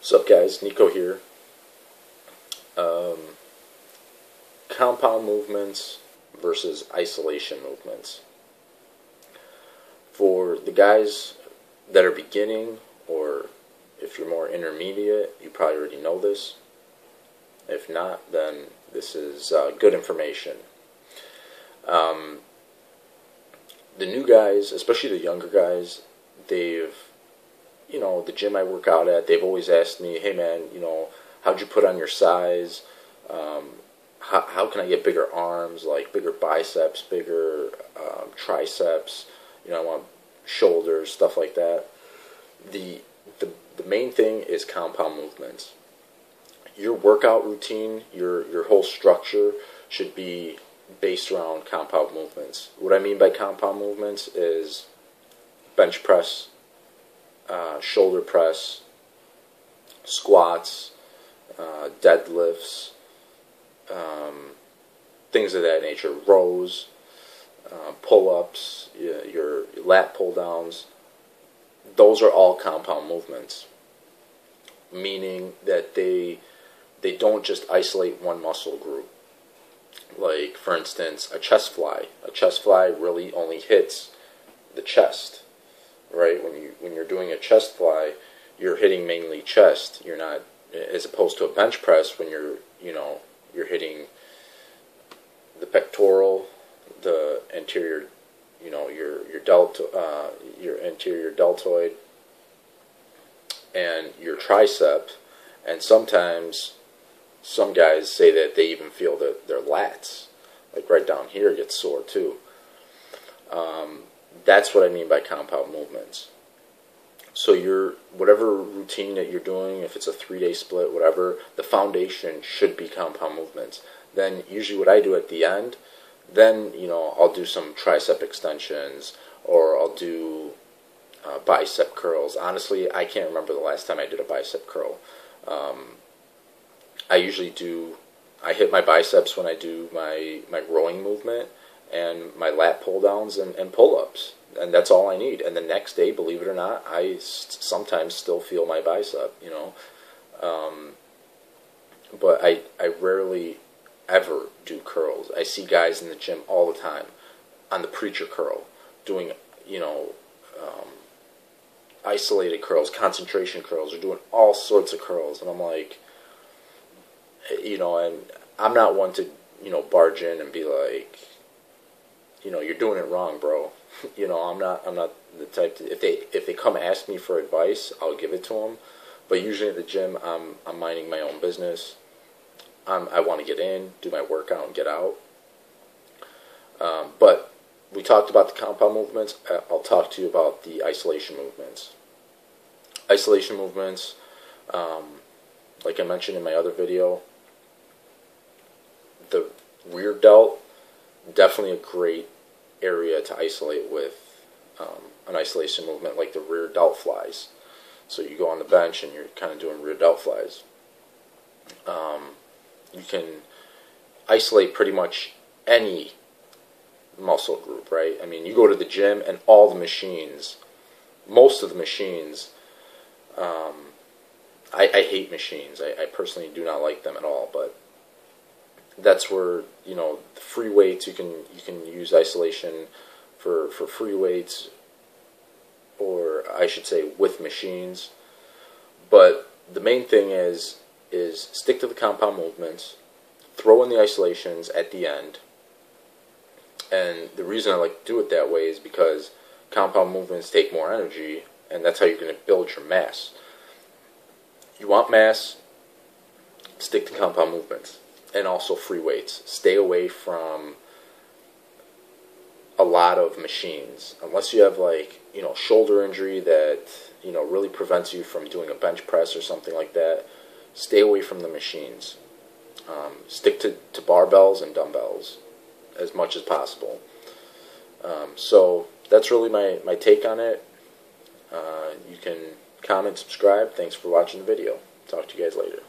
What's up, guys? Nico here. Compound movements versus isolation movements. For the guys that are beginning, or if you're more intermediate, you probably already know this. If not, then this is good information. The new guys, especially the younger guys, the gym I work out at, they've always asked me, hey man, how'd you put on your size? How can I get bigger arms, like bigger biceps, bigger triceps? I want shoulders, stuff like that. The main thing is compound movements. Your workout routine, your whole structure should be based around compound movements. What I mean by compound movements is bench press, shoulder press, squats, deadlifts, things of that nature, rows, pull-ups, your lat pull-downs. Those are all compound movements, meaning that they don't just isolate one muscle group. Like, for instance, a chest fly. A chest fly really only hits the chest, right? When you're doing a chest fly, you're hitting mainly chest. You're not, as opposed to a bench press when you're hitting the pectoral, the anterior, your anterior deltoid, and your tricep. And sometimes some guys say that they even feel that their lats, like right down here, gets sore too. That's what I mean by compound movements. So whatever routine that you're doing, if it's a 3-day split, whatever, the foundation should be compound movements. Then usually what I do at the end, then I'll do some tricep extensions, or I'll do bicep curls. Honestly, I can't remember the last time I did a bicep curl. I hit my biceps when I do my rowing movement and my lat pull downs and pull-ups, and that's all I need. And the next day, believe it or not, I sometimes still feel my bicep, but I rarely ever do curls. I see guys in the gym all the time on the preacher curl doing isolated curls, concentration curls, or doing all sorts of curls, and I'm like, and I'm not one to barge in and be like, you're doing it wrong, bro. I'm not the type to, if they come ask me for advice, I'll give it to them. But usually at the gym, I'm minding my own business. I want to get in, do my workout, and get out. But we talked about the compound movements. I'll talk to you about the isolation movements. Isolation movements, like I mentioned in my other video, the rear delt, definitely a great area to isolate with an isolation movement like the rear delt flies. So you go on the bench and you're kind of doing rear delt flies. You can isolate pretty much any muscle group, right? I mean, you go to the gym and all the machines, most of the machines, I hate machines. I personally do not like them at all, but that's where, the free weights, you can use isolation for free weights, or I should say with machines. But the main thing is stick to the compound movements, throw in the isolations at the end. And the reason I like to do it that way is because compound movements take more energy, and that's how you're going to build your mass. You want mass, stick to compound movements. And also free weights. Stay away from a lot of machines. Unless you have shoulder injury that, really prevents you from doing a bench press or something like that, stay away from the machines. Stick to barbells and dumbbells as much as possible. So that's really my take on it. You can comment, subscribe. Thanks for watching the video. Talk to you guys later.